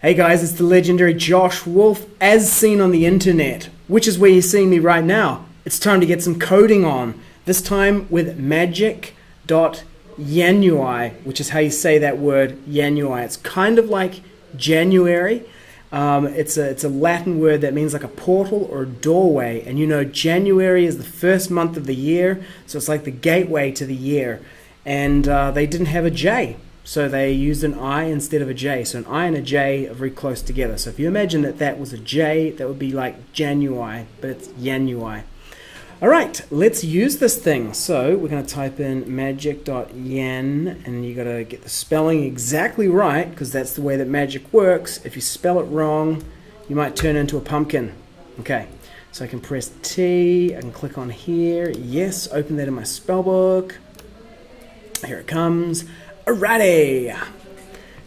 Hey guys, it's the legendary Josh Wolf as seen on the internet, which is where you're seeing me right now. It's time to get some coding on, this time with magik.ianuae, which is how you say that word, ianuae. It's kind of like January. It's a Latin word that means like a portal or a doorway, and you know January is the first month of the year, so it's like the gateway to the year. And they didn't have a J, so they used an I instead of a J. So an I and a J are very close together. So if you imagine that that was a J, that would be like January, but it's Ianuae. All right, let's use this thing. So we're going to type in magik.ian, and you got to get the spelling exactly right, because that's the way that magic works. If you spell it wrong, you might turn into a pumpkin. Okay, so I can press T, I can click on here. Yes, open that in my spellbook. Here it comes. Alrighty,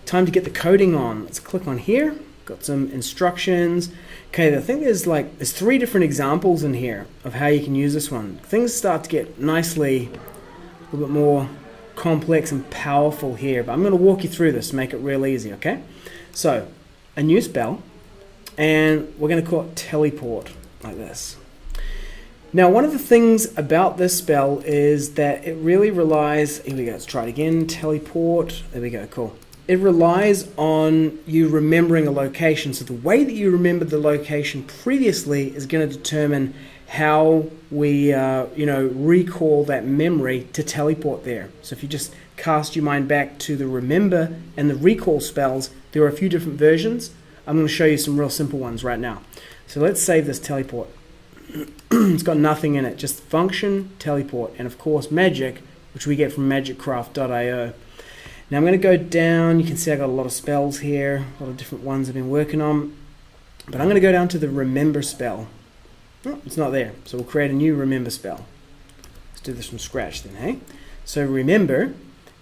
time to get the coding on. Let's click on here. Got some instructions. Okay, I think there's three different examples in here of how you can use this one. Things start to get nicely a little bit more complex and powerful here, but I'm going to walk you through this to make it real easy, okay? So, a new spell, and we're going to call it teleport, like this. Now, one of the things about this spell is that it really relies, here we go, let's try it again, teleport, there we go, cool. It relies on you remembering a location. So the way that you remember the location previously is going to determine how we, recall that memory to teleport there. So if you just cast your mind back to the remember and the recall spells, there are a few different versions. I'm going to show you some real simple ones right now. So let's save this teleport. It's got nothing in it, just function, teleport, and of course magic, which we get from Magikcraft.io. Now I'm going to go down. You can see I got a lot of spells here, a lot of different ones I've been working on, but I'm going to go down to the remember spell. Oh, it's not there, so we'll create a new remember spell. Let's do this from scratch then, hey? So remember,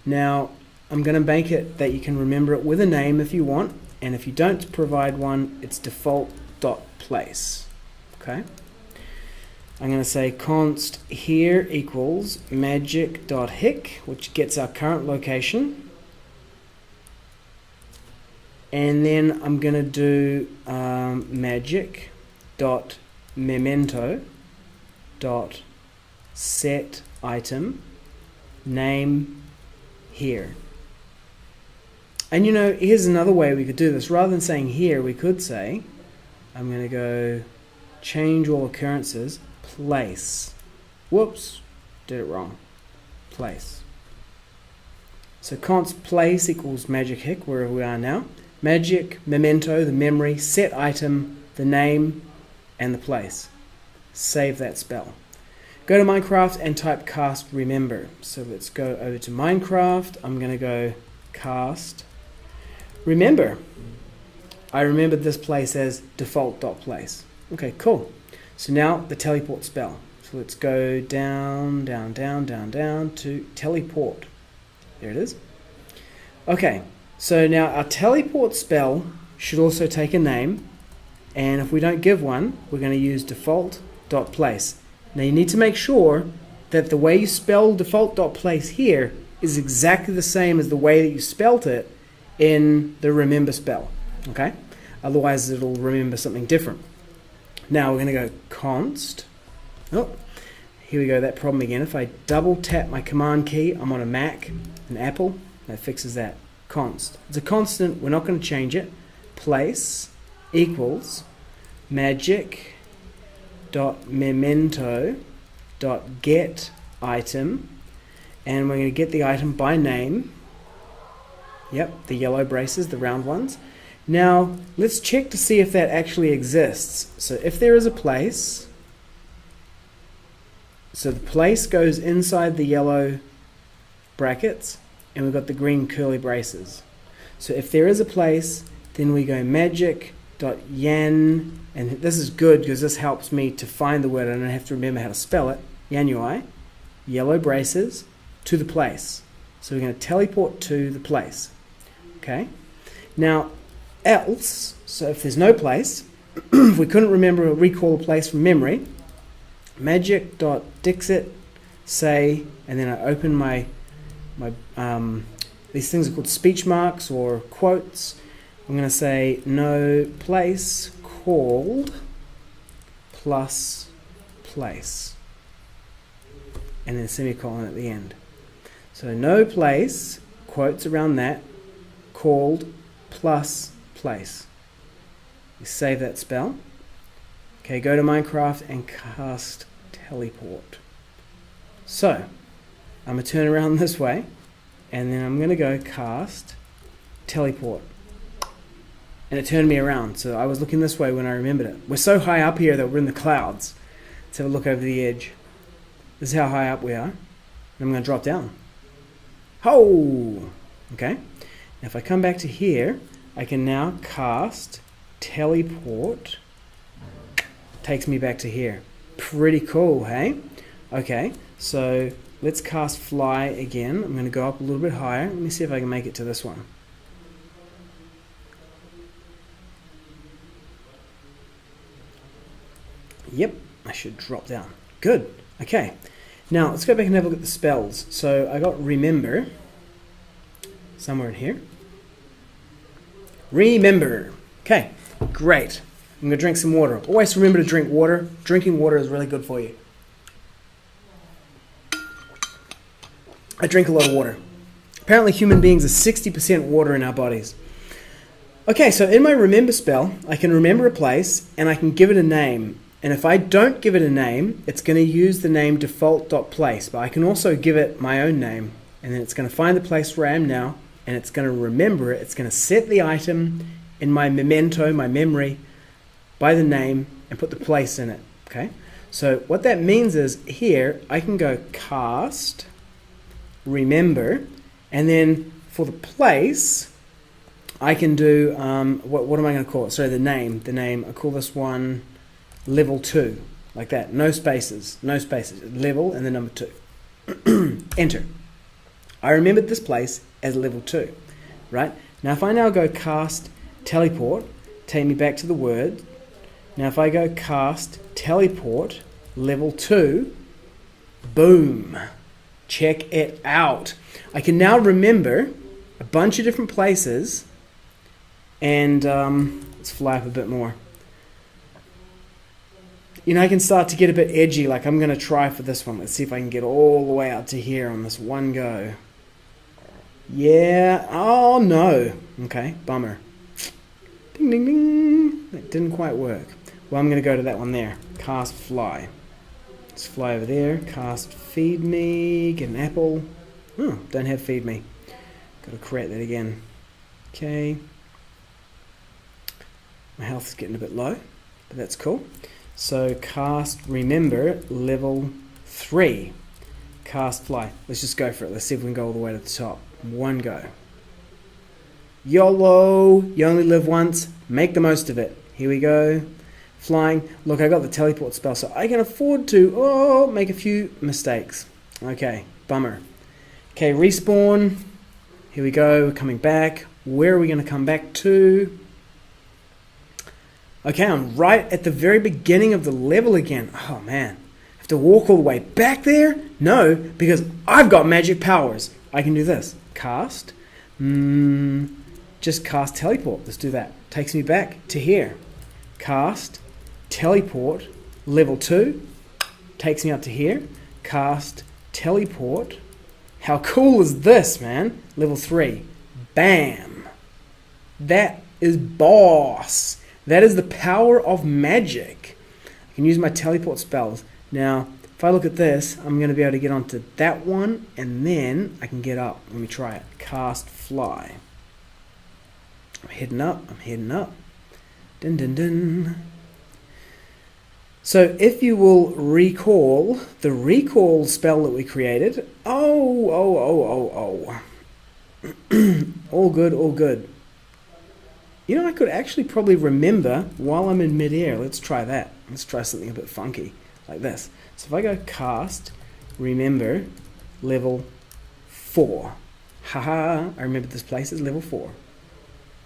now I'm going to make it that you can remember it with a name if you want, and if you don't provide one, it's default.place, okay? I'm going to say const here equals magic.hic, which gets our current location. And then I'm going to do magic.memento.set item name here. And you know, here's another way we could do this. Rather than saying here, we could say, I'm going to go change all occurrences, place. Whoops, did it wrong. Place. So const place equals magic hic, wherever we are now. Magic, memento, the memory, set item, the name, and the place. Save that spell. Go to Minecraft and type cast remember. So let's go over to Minecraft. I'm going to go cast remember. I remembered this place as default.place. Okay, cool. So now the teleport spell. So let's go down, down, down, down, down to teleport. There it is. Okay, so now our teleport spell should also take a name, and if we don't give one, we're going to use default.place. Now you need to make sure that the way you spell default.place here is exactly the same as the way that you spelt it in the remember spell, okay? Otherwise it'll remember something different. Now we're going to go const, oh, here we go, that problem again. If I double tap my command key, I'm on a Mac, an Apple, that fixes that. Const. It's a constant, we're not going to change it. Place equals magic.memento.get item, and we're going to get the item by name. Yep, the yellow braces, the round ones. Now let's check to see if that actually exists. So if there is a place, so the place goes inside the yellow brackets, and we've got the green curly braces. So if there is a place, then we go magic.yan, and this is good because this helps me to find the word. I don't have to remember how to spell it. Ianuae, yellow braces, to the place. So we're going to teleport to the place. Okay. Now, else, so if there's no place, if we couldn't remember or recall a place from memory, magic.dixit say, and then I open my these things are called speech marks or quotes. I'm going to say no place called plus place, and then semicolon at the end. So no place, quotes around that, called plus place. You save that spell. Okay, go to Minecraft and cast teleport. So I'm going to turn around this way, and then I'm going to go cast teleport. And it turned me around, so I was looking this way when I remembered it. We're so high up here that we're in the clouds. Let's have a look over the edge. This is how high up we are. And I'm going to drop down. Ho! Okay. Now if I come back to here, I can now cast teleport. Takes me back to here. Pretty cool, hey? Okay, so let's cast fly again. I'm going to go up a little bit higher. Let me see if I can make it to this one. Yep, I should drop down. Good. Okay. Now, let's go back and have a look at the spells. So, I got remember somewhere in here. Remember. Okay, great. I'm going to drink some water. Always remember to drink water. Drinking water is really good for you. I drink a lot of water. Apparently, human beings are 60% water in our bodies. Okay, so in my remember spell, I can remember a place and I can give it a name. And if I don't give it a name, it's going to use the name default.place. But I can also give it my own name. And then it's going to find the place where I am now. And it's going to remember it. It's going to set the item in my memento, my memory, by the name and put the place in it. Okay. So what that means is here, I can go cast, remember. And then for the place, I can do, what am I going to call it? Sorry, the name. I call this one level 2, like that. No spaces, level and then number 2. Enter. I remembered this place as level 2, right? Now if I now go cast teleport, take me back to the word. Now if I go cast teleport level 2, boom, check it out. I can now remember a bunch of different places, and let's fly up a bit more. You know, I can start to get a bit edgy, like I'm going to try for this one. Let's see if I can get all the way out to here on this one go. Yeah, oh no. Okay, bummer. Ding, ding, ding. That didn't quite work. Well, I'm going to go to that one there. Cast fly. Let's fly over there. Cast feed me. Get an apple. Oh, don't have feed me. Got to create that again. Okay. My health is getting a bit low, but that's cool. So cast remember level 3. Cast fly. Let's just go for it. Let's see if we can go all the way to the top. One go. YOLO. You only live once. Make the most of it. Here we go. Flying. Look, I got the teleport spell, so I can afford to make a few mistakes. Okay, bummer. Okay, respawn. Here we go. We're coming back. Where are we going to come back to? Okay, I'm right at the very beginning of the level again. Oh man, I have to walk all the way back there? No, because I've got magic powers. I can do this. Cast. Just cast teleport. Let's do that. Takes me back to here. Cast teleport level 2. Takes me up to here. Cast teleport. How cool is this, man? Level 3. Bam. That is boss. That is the power of magic. I can use my teleport spells. Now, if I look at this, I'm going to be able to get onto that one, and then I can get up. Let me try it. Cast fly. I'm heading up. Dun, dun, dun. So if you will recall the recall spell that we created. All good. You know, I could actually probably remember while I'm in midair. Let's try that. Let's try something a bit funky, like this. So if I go cast, remember, level 4. Haha, I remember this place is level 4.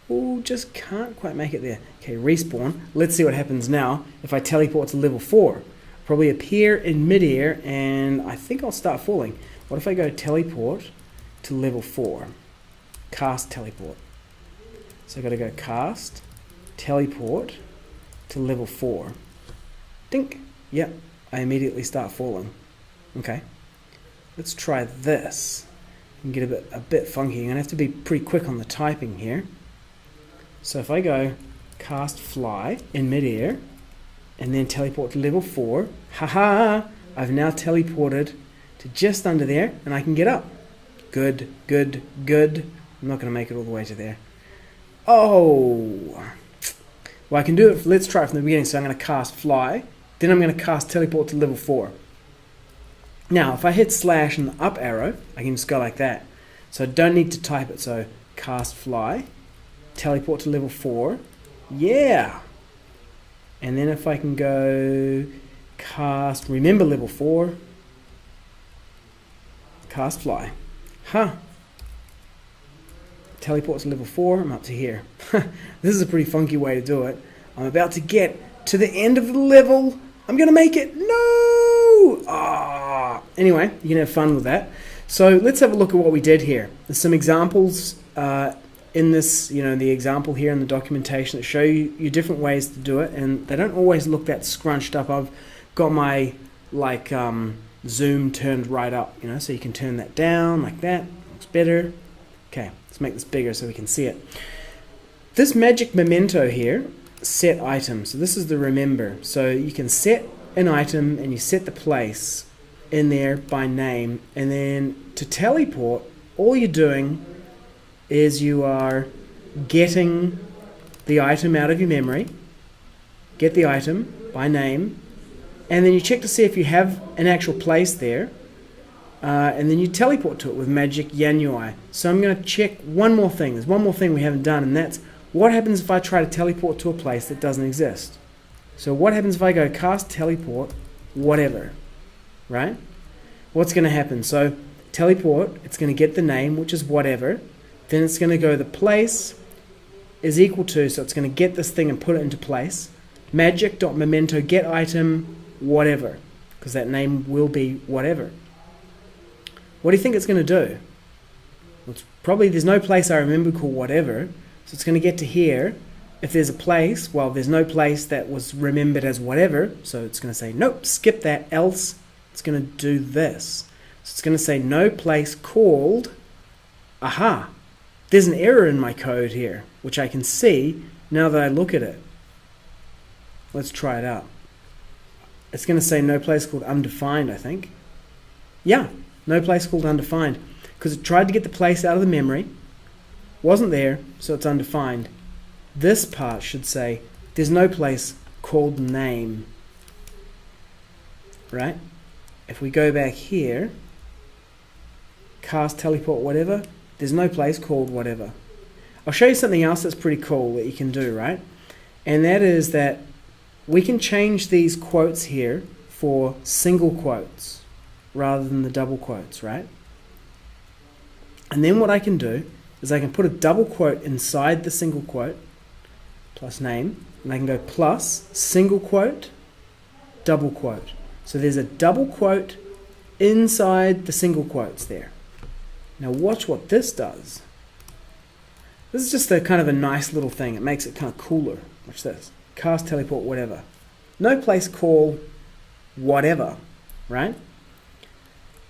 Oh, just can't quite make it there. Okay, respawn. Let's see what happens now if I teleport to level 4. Probably appear in midair, and I think I'll start falling. What if I go teleport to level 4? Cast teleport. So I've got to go cast, teleport to level 4. Dink. Yep, I immediately start falling. Okay, let's try this and get a bit funky. I'm going to have to be pretty quick on the typing here. So if I go cast fly in midair and then teleport to level 4, haha, I've now teleported to just under there and I can get up. Good, good, good. I'm not going to make it all the way to there. Oh, well, I can do it. Let's try it from the beginning. So I'm going to cast fly, then I'm going to cast teleport to level 4. Now, if I hit slash and the up arrow, I can just go like that. So I don't need to type it. So cast fly, teleport to level 4. Yeah. And then if I can go cast remember level 4, cast fly. Huh. Teleport to level 4, I'm up to here. This is a pretty funky way to do it. I'm about to get to the end of the level. I'm going to make it. No! Ah. Anyway, you can have fun with that. So let's have a look at what we did here. There's some examples in this, the example here in the documentation that show you different ways to do it, and they don't always look that scrunched up. I've got my zoom turned right up, so you can turn that down like that. Looks better. Okay, let's make this bigger so we can see it. This magic memento here, set item. So this is the remember. So you can set an item and you set the place in there by name, and then to teleport, all you're doing is you are getting the item out of your memory, get the item by name, and then you check to see if you have an actual place there, and then you teleport to it with Magik.ianuae. So I'm going to check one more thing. There's one more thing we haven't done, and that's what happens if I try to teleport to a place that doesn't exist. So what happens if I go cast teleport whatever, right? What's going to happen? So teleport, it's going to get the name, which is whatever. Then it's going to go the place is equal to, so it's going to get this thing and put it into place. Magic.memento get item whatever, because that name will be whatever. What do you think it's going to do? Well, it's probably, there's no place I remember called whatever, so it's going to get to here. If there's a place, well, there's no place that was remembered as whatever, so it's going to say, nope, skip that, else it's going to do this. So it's going to say no place called, aha, there's an error in my code here, which I can see now that I look at it. Let's try it out. It's going to say no place called undefined, I think. Yeah, no place called undefined, because it tried to get the place out of the memory, wasn't there, so it's undefined. This part should say there's no place called name, right? If we go back here, cast teleport whatever, there's no place called whatever. I'll show you something else that's pretty cool that you can do, right? And that is that we can change these quotes here for single quotes rather than the double quotes, right? And then what I can do is I can put a double quote inside the single quote plus name, and I can go plus single quote, double quote. So there's a double quote inside the single quotes there. Now watch what this does. This is just a kind of a nice little thing. It makes it kind of cooler. Watch this. Cast, teleport, whatever. No place called whatever, right?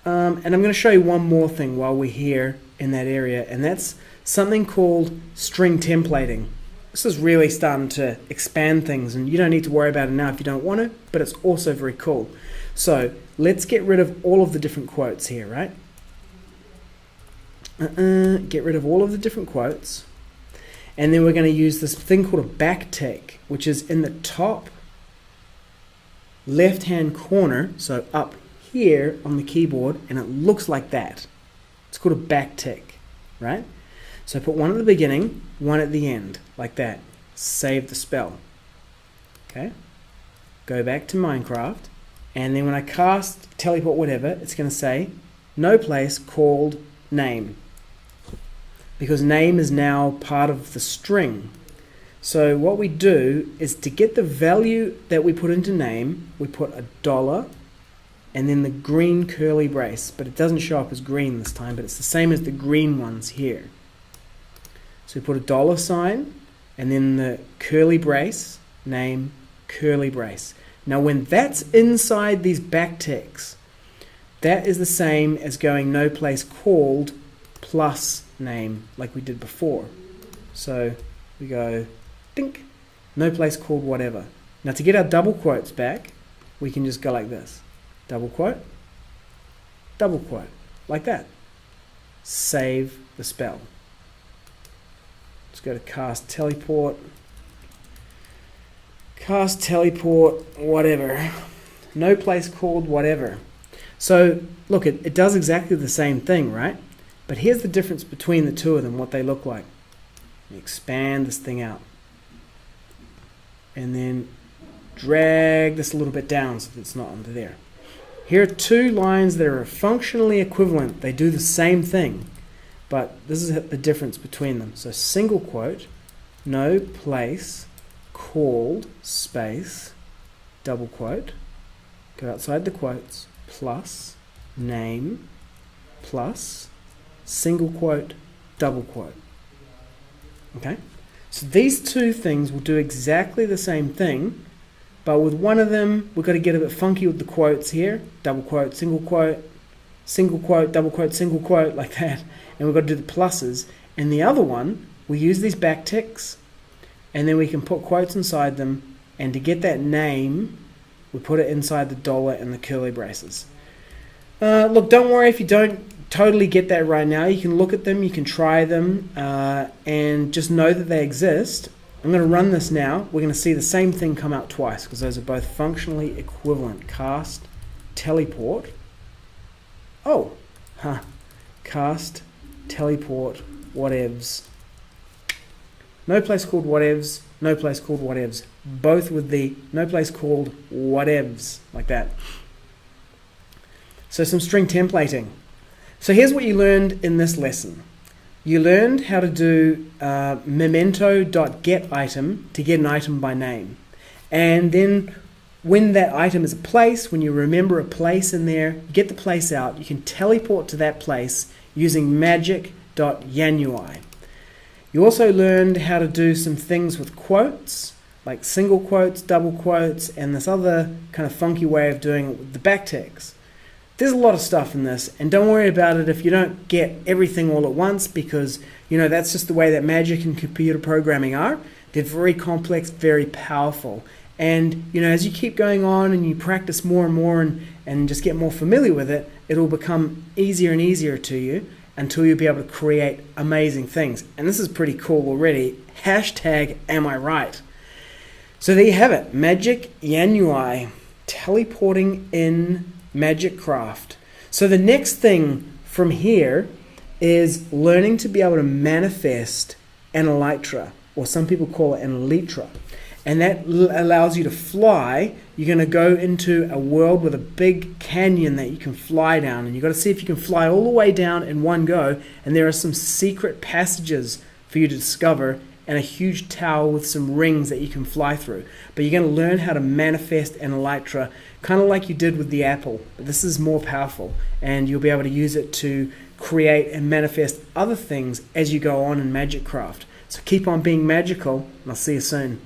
And I'm going to show you one more thing while we're here in that area, and that's something called string templating. This is really starting to expand things, and you don't need to worry about it now if you don't want to, but it's also very cool. So let's get rid of all of the different quotes here, right? Get rid of all of the different quotes, and then we're going to use this thing called a backtick, which is in the top left hand corner, so up here on the keyboard, and it looks like that. It's called a backtick, right? So put one at the beginning, one at the end, like that. Save the spell. Okay, go back to Minecraft, and then when I cast teleport whatever, it's going to say no place called name, because name is now part of the string. So what we do is, to get the value that we put into name, we put $, and then the green curly brace, but it doesn't show up as green this time, but it's the same as the green ones here. So we put a dollar sign and then the curly brace, name, curly brace. Now when that's inside these backticks, that is the same as going no place called plus name like we did before. So we go dink, no place called whatever. Now to get our double quotes back, we can just go like this. Double quote, like that. Save the spell. Let's go to cast teleport, whatever. No place called whatever. So look, it does exactly the same thing, right? But here's the difference between the two of them, what they look like. Expand this thing out. And then drag this a little bit down so that it's not under there. Here are two lines that are functionally equivalent. They do the same thing, but this is the difference between them. So single quote, no place called space, double quote, go outside the quotes, plus name, plus single quote, double quote. Okay? So these two things will do exactly the same thing, but with one of them, we've got to get a bit funky with the quotes here. Double quote, single quote, double quote, single quote, like that. And we've got to do the pluses. And the other one, we use these backticks, and then we can put quotes inside them. And to get that name, we put it inside the dollar and the curly braces. Look, don't worry if you don't totally get that right now. You can look at them, you can try them, and just know that they exist. I'm going to run this now. We're going to see the same thing come out twice because those are both functionally equivalent. Cast, teleport. Oh, cast, teleport, whatevs. No place called whatevs, no place called whatevs. Both with the no place called whatevs, like that. So some string templating. So here's what you learned in this lesson. You learned how to do memento.getItem to get an item by name. And then when that item is a place, when you remember a place in there, you get the place out, you can teleport to that place using magik.ianuae. You also learned how to do some things with quotes, like single quotes, double quotes, and this other kind of funky way of doing it with the backticks. There's a lot of stuff in this, and don't worry about it if you don't get everything all at once, because that's just the way that magic and computer programming are. They're very complex, very powerful. And as you keep going on and you practice more and more and just get more familiar with it, it'll become easier and easier to you until you'll be able to create amazing things. And this is pretty cool already. #am I right? So there you have it. Magik.ianuae, teleporting in Magikcraft. So the next thing from here is learning to be able to manifest an elytra, or some people call it an elytra. And that allows you to fly. You're going to go into a world with a big canyon that you can fly down, and you've got to see if you can fly all the way down in one go. And there are some secret passages for you to discover, and a huge tower with some rings that you can fly through. But you're going to learn how to manifest an elytra, kind of like you did with the apple. But this is more powerful, and you'll be able to use it to create and manifest other things as you go on in Magikcraft. So keep on being magical, and I'll see you soon.